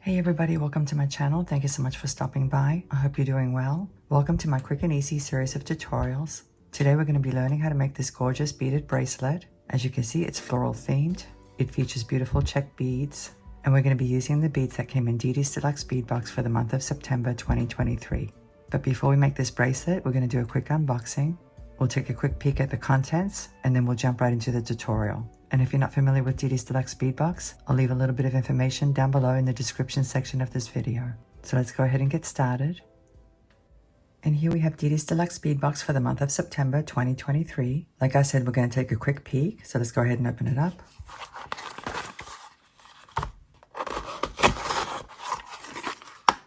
Hey everybody, welcome to my channel. Thank you so much for stopping by. I hope you're doing well. Welcome to my quick and easy series of tutorials. Today we're going to be learning how to make this gorgeous beaded bracelet. As you can see, it's floral themed. It features beautiful Czech beads, and we're going to be using the beads that came in Didi's Deluxe Bead box for the month of September 2023. But before we make this bracelet, we're going to do a quick unboxing. We'll take a quick peek at the contents, and then we'll jump right into the tutorial. And if you're not familiar with Didi's Deluxe Bead box, I'll leave a little bit of information down below in the description section of this video. So let's go ahead and get started. And here we have Didi's Deluxe Bead box for the month of September 2023. Like I said, we're going to take a quick peek. So let's go ahead and open it up.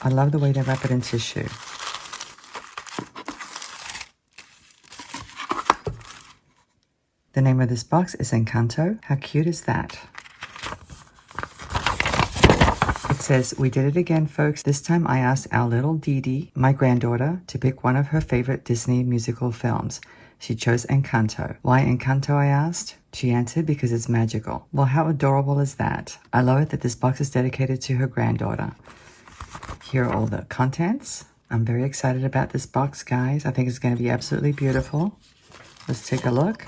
I love the way they wrap it in tissue. The name of this box is Encanto. How cute is that? It says, "We did it again, folks. This time I asked our little Didi, my granddaughter, to pick one of her favorite Disney musical films. She chose Encanto. Why Encanto, I asked? She answered, because it's magical." Well, how adorable is that? I love it that this box is dedicated to her granddaughter. Here are all the contents. I'm very excited about this box, guys. I think it's going to be absolutely beautiful. Let's take a look.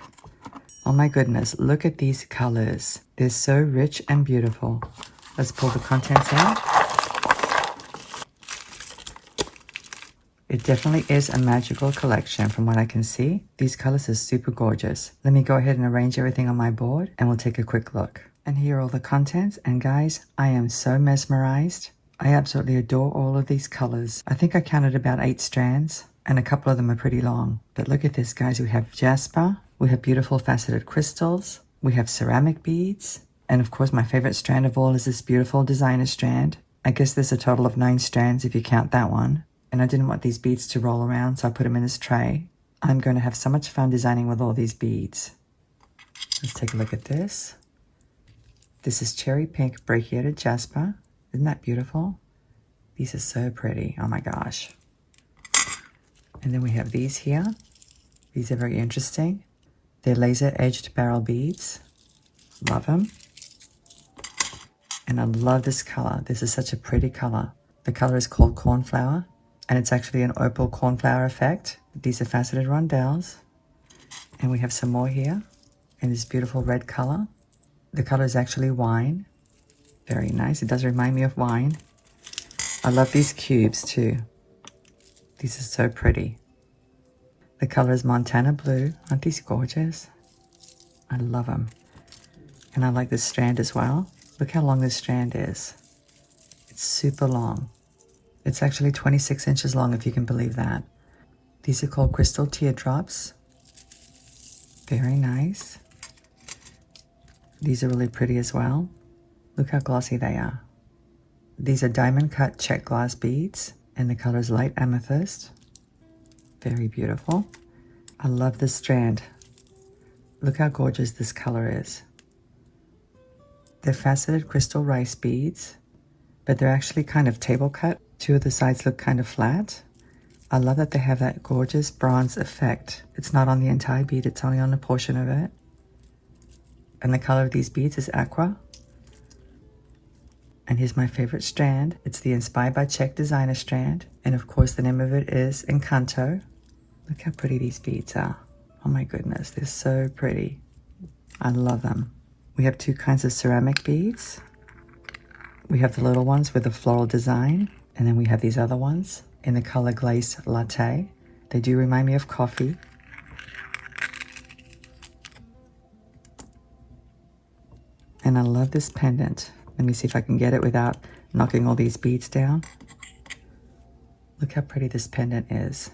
Oh my goodness, look at these colors. They're so rich and beautiful. Let's pull the contents out. It definitely is a magical collection from what I can see. These colors are super gorgeous. Let me go ahead and arrange everything on my board and we'll take a quick look. And here are all the contents. And guys, I am so mesmerized. I absolutely adore all of these colors. I think I counted about 8 strands and a couple of them are pretty long. But look at this, guys. We have Jasper. We have beautiful faceted crystals. We have ceramic beads. And of course, my favorite strand of all is this beautiful designer strand. I guess there's a total of 9 strands if you count that one. And I didn't want these beads to roll around, so I put them in this tray. I'm going to have so much fun designing with all these beads. Let's take a look at this. This is cherry pink Brecciated Jasper. Isn't that beautiful? These are so pretty. Oh my gosh. And then we have these here. These are very interesting. They're laser-edged barrel beads. Love them. And I love this color. This is such a pretty color. The color is called Cornflower, and it's actually an opal cornflower effect. These are faceted rondelles. And we have some more here in this beautiful red color. The color is actually wine. Very nice. It does remind me of wine. I love these cubes too. These are so pretty. The color is Montana Blue. Aren't these gorgeous? I love them. And I like this strand as well. Look how long this strand is. It's super long. It's actually 26 inches long, if you can believe that. These are called crystal teardrops. Very nice. These are really pretty as well. Look how glossy they are. These are diamond cut Czech glass beads, and the color is light amethyst. Very beautiful. I love this strand. Look how gorgeous this color is. They're faceted crystal rice beads, but they're actually kind of table cut. 2 of the sides look kind of flat. I love that they have that gorgeous bronze effect. It's not on the entire bead, it's only on a portion of it. And the color of these beads is Aqua. And here's my favorite strand. It's the Inspired by Czech designer strand. And of course the name of it is Encanto. Look how pretty these beads are. Oh my goodness, they're so pretty. I love them. We have 2 kinds of ceramic beads. We have the little ones with the floral design. And then we have these other ones in the color Glace Latte. They do remind me of coffee. And I love this pendant. Let me see if I can get it without knocking all these beads down. Look how pretty this pendant is.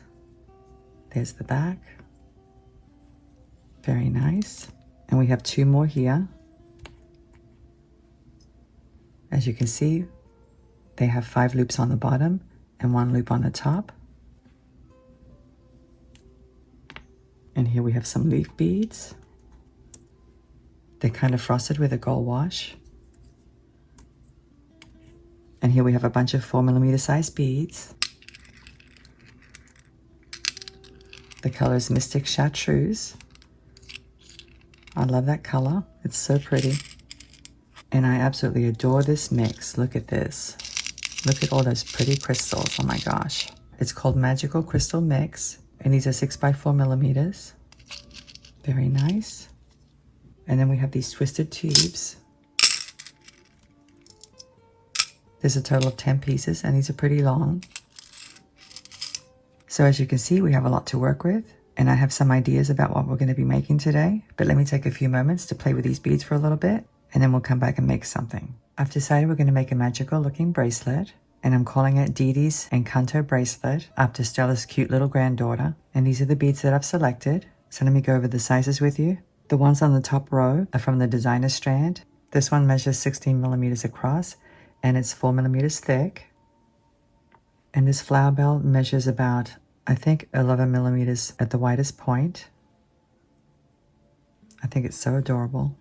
There's the back. Very nice. And we have 2 more here. As you can see, they have 5 loops on the bottom and 1 loop on the top. And here we have some leaf beads. They're kind of frosted with a gold wash. And here we have a bunch of 4mm size beads. The color is Mystic Chartreuse. I love that color. It's so pretty. And I absolutely adore this mix. Look at this. Look at all those pretty crystals. Oh my gosh. It's called Magical Crystal Mix. And these are 6x4mm. Very nice. And then we have these twisted tubes. There's a total of 10 pieces and these are pretty long. So as you can see, we have a lot to work with. And I have some ideas about what we're going to be making today. But let me take a few moments to play with these beads for a little bit. And then we'll come back and make something. I've decided we're going to make a magical looking bracelet. And I'm calling it Didi's Encanto Bracelet after Stella's cute little granddaughter. And these are the beads that I've selected. So let me go over the sizes with you. The ones on the top row are from the designer strand. This one measures 16mm across and it's 4mm thick. And this flower bell measures about, I think, 11mm at the widest point. I think it's so adorable.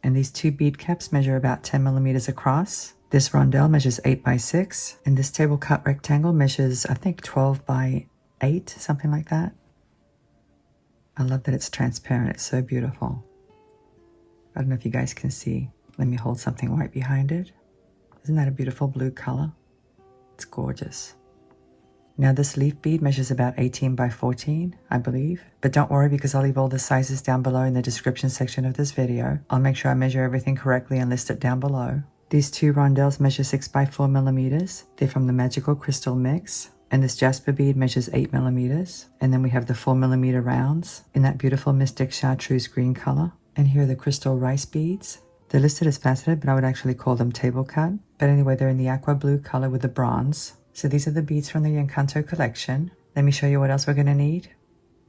And these two bead caps measure about 10mm across. This rondelle measures 8x6, and this table cut rectangle measures, I think, 12x8, something like that. I love that it's transparent. It's so beautiful. I don't know if you guys can see. Let me hold something right behind it. Isn't that a beautiful blue color? It's gorgeous. Now this leaf bead measures about 18x14, I believe. But don't worry because I'll leave all the sizes down below in the description section of this video. I'll make sure I measure everything correctly and list it down below. These two rondelles measure 6x4mm. They're from the Magical Crystal Mix. And this Jasper bead measures 8mm. And then we have the 4mm rounds in that beautiful Mystic Chartreuse green color. And here are the crystal rice beads. They're listed as faceted, but I would actually call them table cut. But anyway, they're in the aqua blue color with the bronze. So these are the beads from the Encanto collection. Let me show you what else we're going to need.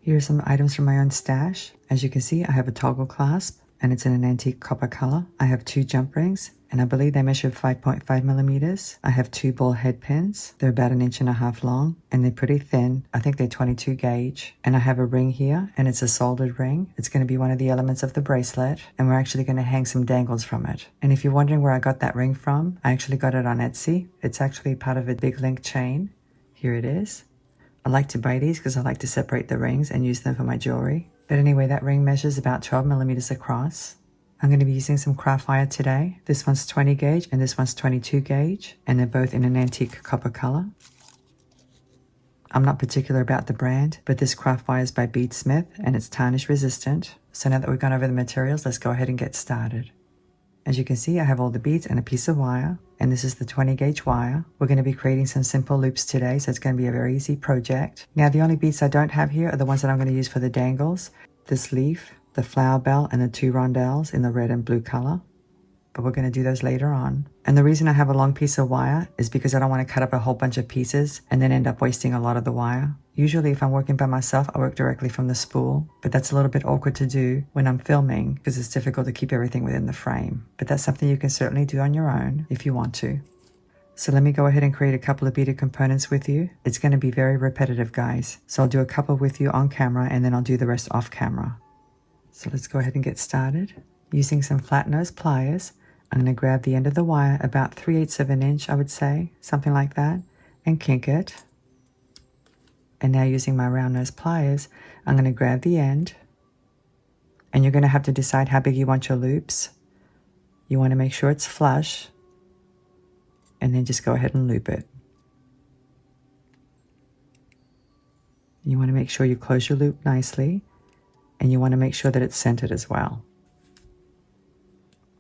Here are some items from my own stash. As you can see, I have a toggle clasp, and it's in an antique copper color. I have two jump rings, and I believe they measure 5.5mm. I have two ball head pins. They're about 1.5 inches long, and they're pretty thin. I think they're 22 gauge. And I have a ring here, and it's a soldered ring. It's going to be one of the elements of the bracelet, and we're actually going to hang some dangles from it. And if you're wondering where I got that ring from, I actually got it on Etsy. It's actually part of a big link chain. Here it is. I like to buy these because I like to separate the rings and use them for my jewelry. But anyway, that ring measures about 12mm across. I'm going to be using some craft wire today. This one's 20 gauge and this one's 22 gauge, and they're both in an antique copper color. I'm not particular about the brand, but this craft wire is by Beadsmith and it's tarnish resistant. So now that we've gone over the materials, let's go ahead and get started. As you can see, I have all the beads and a piece of wire, and this is the 20 gauge wire. We're going to be creating some simple loops today, so it's going to be a very easy project. Now the only beads I don't have here are the ones that I'm going to use for the dangles. This leaf, the flower bell, and the two rondelles in the red and blue color. But we're going to do those later on. And the reason I have a long piece of wire is because I don't want to cut up a whole bunch of pieces and then end up wasting a lot of the wire. Usually if I'm working by myself, I work directly from the spool, but that's a little bit awkward to do when I'm filming because it's difficult to keep everything within the frame. But that's something you can certainly do on your own if you want to. So let me go ahead and create a couple of beaded components with you. It's going to be very repetitive, guys. So I'll do a couple with you on camera and then I'll do the rest off camera. So let's go ahead and get started. Using some flat nose pliers, I'm going to grab the end of the wire about 3/8 of an inch, I would say, something like that, and kink it. And now using my round nose pliers, I'm going to grab the end, and you're going to have to decide how big you want your loops. You want to make sure it's flush, and then just go ahead and loop it. You want to make sure you close your loop nicely, and you want to make sure that it's centered as well.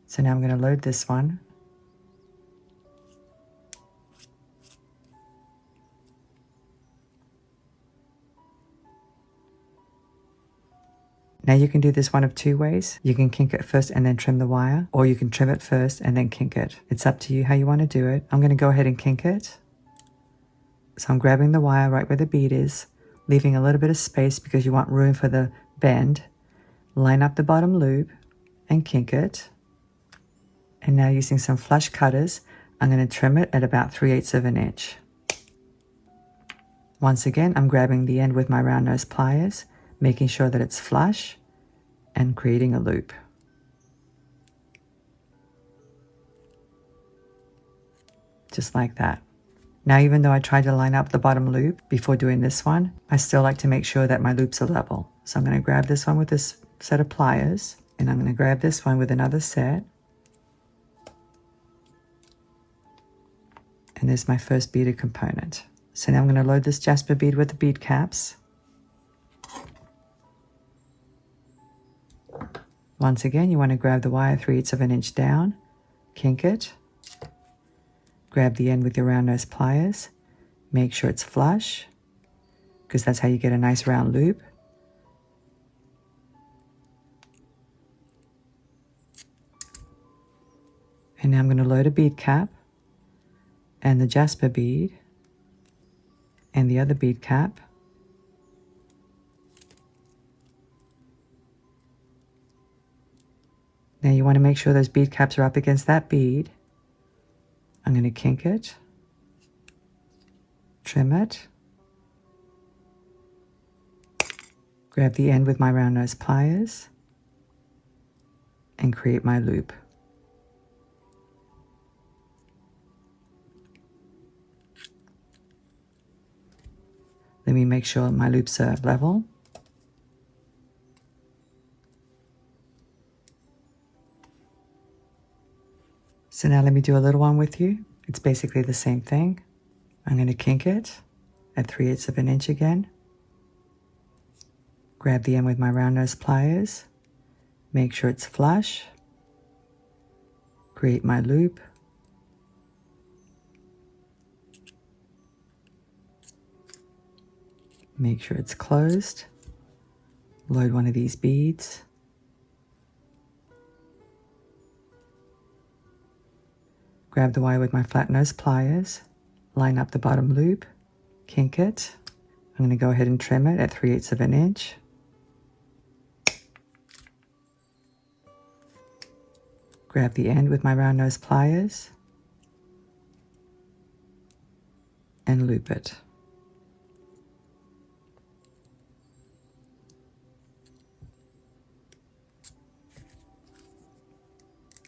So now I'm going to load this one. Now you can do this one of two ways. You can kink it first and then trim the wire, or you can trim it first and then kink it. It's up to you how you want to do it. I'm going to go ahead and kink it. So I'm grabbing the wire right where the bead is, leaving a little bit of space because you want room for the bend. Line up the bottom loop and kink it. And now using some flush cutters, I'm going to trim it at about 3/8 of an inch. Once again, I'm grabbing the end with my round nose pliers, making sure that it's flush and creating a loop. Just like that. Now, even though I tried to line up the bottom loop before doing this one, I still like to make sure that my loops are level. So I'm going to grab this one with this set of pliers, and I'm going to grab this one with another set. And there's my first beaded component. So now I'm going to load this Jasper bead with the bead caps. Once again, you want to grab the wire 3/8 of an inch down, kink it, grab the end with your round nose pliers, make sure it's flush, because that's how you get a nice round loop. And now I'm going to load a bead cap and the Jasper bead and the other bead cap. Now you want to make sure those bead caps are up against that bead. I'm going to kink it, trim it, grab the end with my round nose pliers, and create my loop. Let me make sure my loops are level. So now let me do a little one with you. It's basically the same thing. I'm going to kink it at 3/8 of an inch again. Grab the end with my round nose pliers. Make sure it's flush. Create my loop. Make sure it's closed. Load one of these beads. Grab the wire with my flat nose pliers, line up the bottom loop, kink it. I'm going to go ahead and trim it at 3/8 of an inch. Grab the end with my round nose pliers and loop it.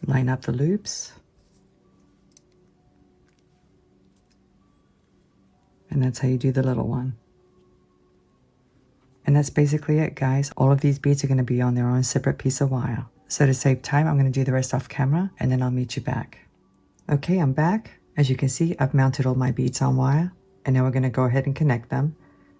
Line up the loops. And that's how you do the little one. And that's basically it, guys. All of these beads are going to be on their own separate piece of wire. So to save time, I'm going to do the rest off camera and then I'll meet you back. Okay, I'm back. As you can see, I've mounted all my beads on wire and now we're going to go ahead and connect them.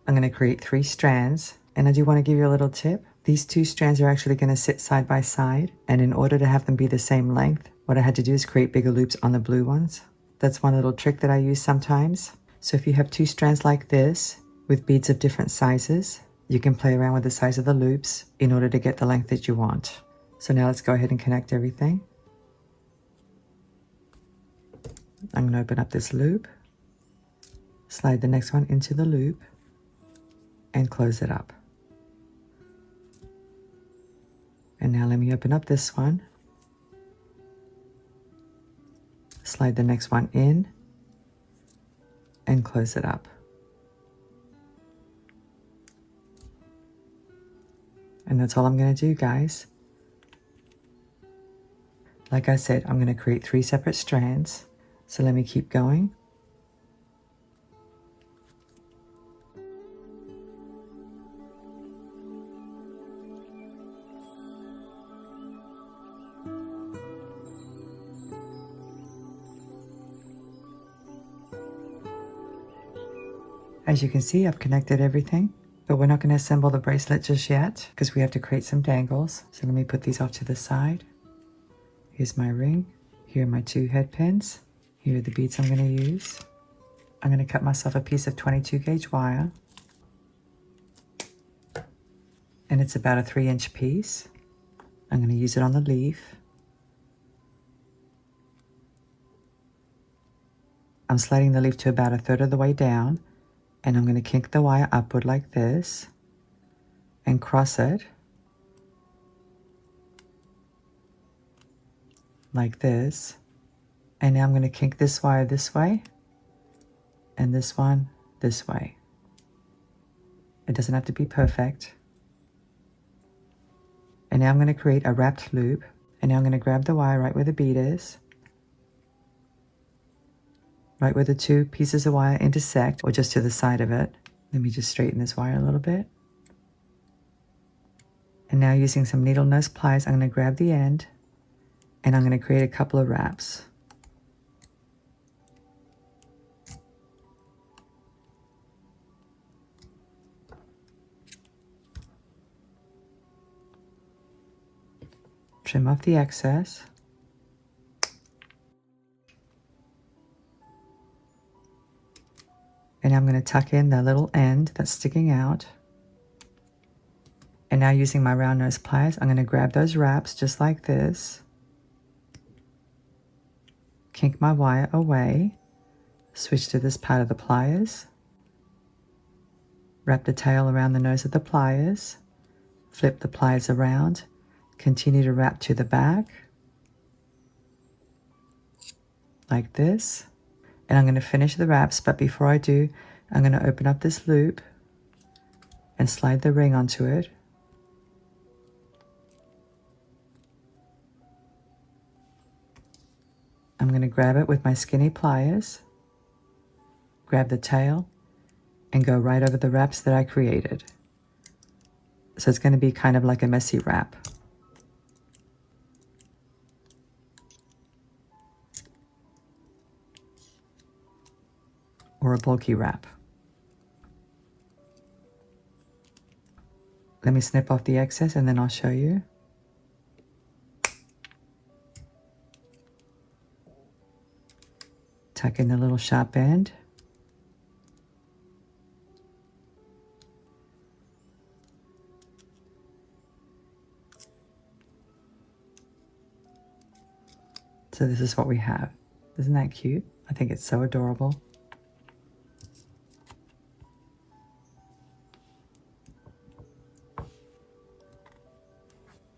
I'm going to create 3 strands, and I do want to give you a little tip. These 2 strands are actually going to sit side by side, and in order to have them be the same length, what I had to do is create bigger loops on the blue ones. That's one little trick that I use sometimes. So if you have 2 strands like this with beads of different sizes, you can play around with the size of the loops in order to get the length that you want. So now let's go ahead and connect everything. I'm going to open up this loop, slide the next one into the loop, and close it up. And now let me open up this one, slide the next one in, and close it up. And that's all I'm going to do, guys. Like I said, I'm going to create 3 separate strands. So let me keep going. As you can see, I've connected everything, but we're not going to assemble the bracelet just yet because we have to create some dangles. So let me put these off to the side. Here's my ring. Here are my 2 head pins. Here are the beads I'm going to use. I'm going to cut myself a piece of 22 gauge wire. And it's about a 3-inch piece. I'm going to use it on the leaf. I'm sliding the leaf to about 1/3 of the way down. And I'm going to kink the wire upward like this and cross it like this. And now I'm going to kink this wire this way and this one this way. It doesn't have to be perfect. And now I'm going to create a wrapped loop. And now I'm going to grab the wire right where the bead is, right where the 2 pieces of wire intersect, or just to the side of it. Let me just straighten this wire a little bit. And now using some needle nose pliers, I'm going to grab the end and I'm going to create a couple of wraps. Trim off the excess. And I'm going to tuck in the little end that's sticking out. And now using my round nose pliers, I'm going to grab those wraps just like this. Kink my wire away. Switch to this part of the pliers. Wrap the tail around the nose of the pliers. Flip the pliers around. Continue to wrap to the back. Like this. And I'm going to finish the wraps, but before I do, I'm going to open up this loop and slide the ring onto it. I'm going to grab it with my skinny pliers, grab the tail, and go right over the wraps that I created. So it's going to be kind of like a messy wrap. Or a bulky wrap. Let me snip off the excess and then I'll show you. Tuck in the little sharp end. So this is what we have. Isn't that cute? I think it's so adorable.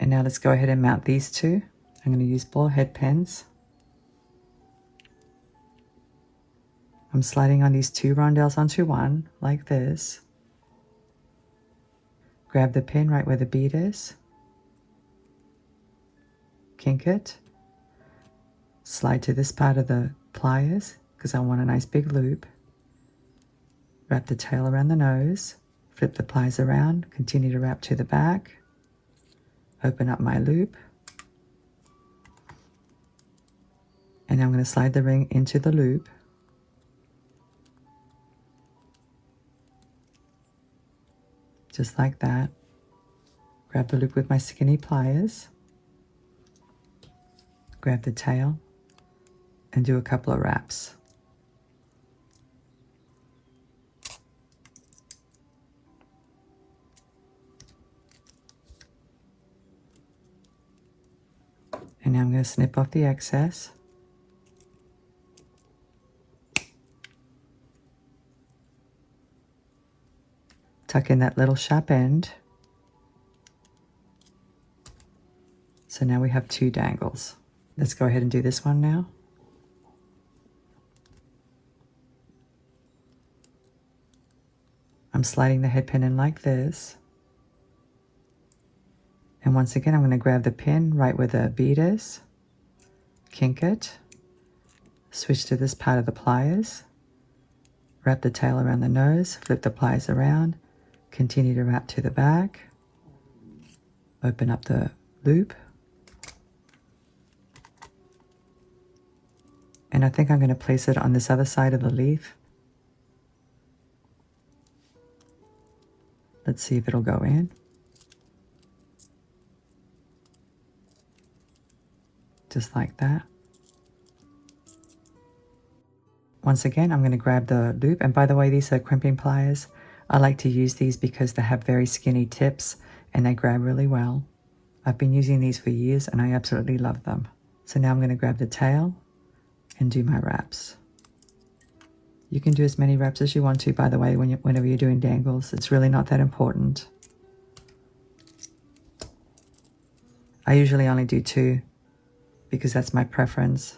And now let's go ahead and mount these two. I'm going to use ball head pens. I'm sliding on these two rondelles onto one, like this. Grab the pin right where the bead is. Kink it. Slide to this part of the pliers, because I want a nice big loop. Wrap the tail around the nose. Flip the pliers around. Continue to wrap to the back. Open up my loop. And I'm going to slide the ring into the loop. Just like that. Grab the loop with my skinny pliers. Grab the tail and do a couple of wraps. And now I'm going to snip off the excess. Tuck in that little sharp end. So now we have two dangles. Let's go ahead and do this one now. I'm sliding the head pin in like this. And once again, I'm going to grab the pin right where the bead is. Kink it. Switch to this part of the pliers. Wrap the tail around the nose. Flip the pliers around. Continue to wrap to the back. Open up the loop. And I think I'm going to place it on this other side of the leaf. Let's see if it'll go in. Just like that. Once again, I'm going to grab the loop. And by the way, these are crimping pliers. I like to use these because they have very skinny tips and they grab really well. I've been using these for years and I absolutely love them. So now I'm going to grab the tail and do my wraps. You can do as many wraps as you want to, by the way, whenever you're doing dangles. It's really not that important. I usually only do 2 because that's my preference.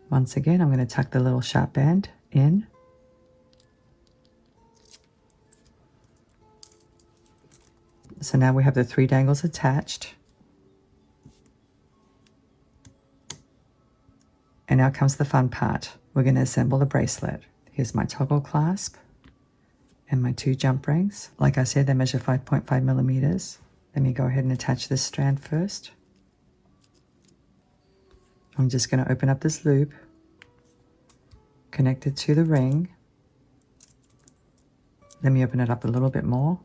Once again, I'm going to tuck the little sharp end in. So now we have the 3 dangles attached. And now comes the fun part. We're going to assemble the bracelet. Here's my toggle clasp and my 2 jump rings. Like I said, they measure 5.5 millimeters. Let me go ahead and attach this strand first. I'm just going to open up this loop, connect it to the ring, Let me open it up a little bit more.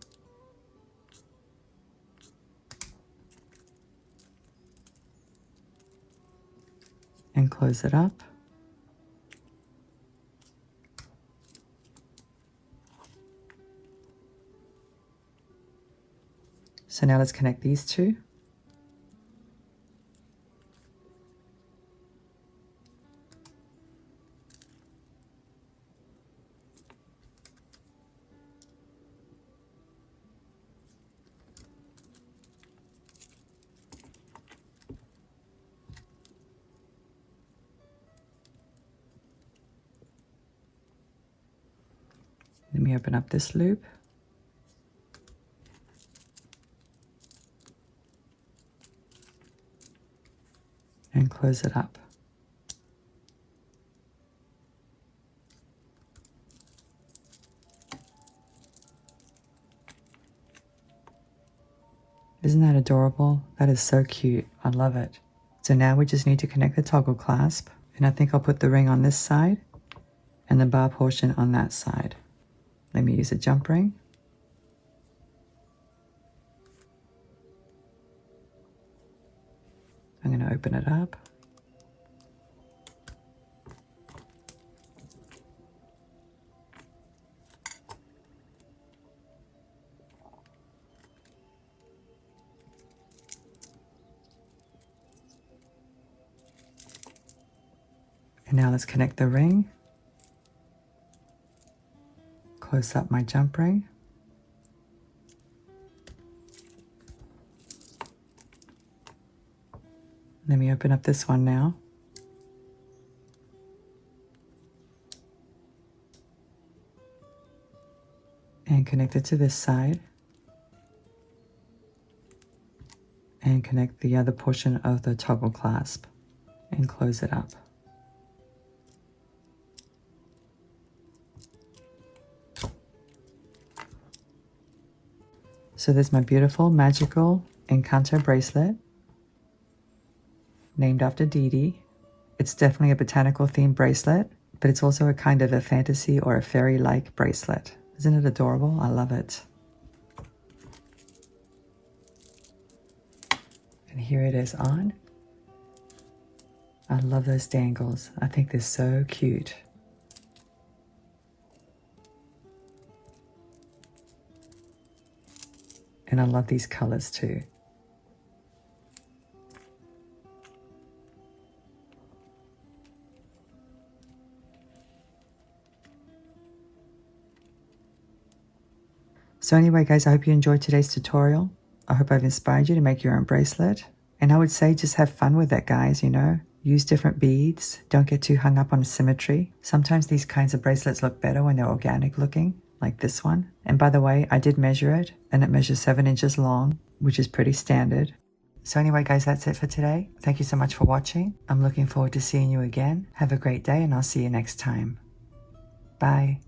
And close it up. So now let's connect these two. Let me open up this loop. And close it up. Isn't that adorable? That is so cute. I love it. So now we just need to connect the toggle clasp. And I think I'll put the ring on this side and the bar portion on that side. Let me use a jump ring. I'm going to open it up. And now let's connect the ring. Close up my jump ring. Let me open up this one now. And connect it to this side. And connect the other portion of the toggle clasp. And close it up. So there's my beautiful, magical Encanto bracelet, named after Didi. It's definitely a botanical themed bracelet, but it's also a kind of a fantasy or a fairy-like bracelet. Isn't it adorable? I love it. And here it is on. I love those dangles. I think they're so cute. And I love these colors too. So anyway, guys, I hope you enjoyed today's tutorial. I hope I've inspired you to make your own bracelet. And I would say just have fun with it, guys, you know. Use different beads. Don't get too hung up on symmetry. Sometimes these kinds of bracelets look better when they're organic looking, like this one. And by the way, I did measure it, and it measures 7 inches long, which is pretty standard. So anyway, guys, that's it for today. Thank you so much for watching. I'm looking forward to seeing you again. Have a great day, and I'll see you next time. Bye.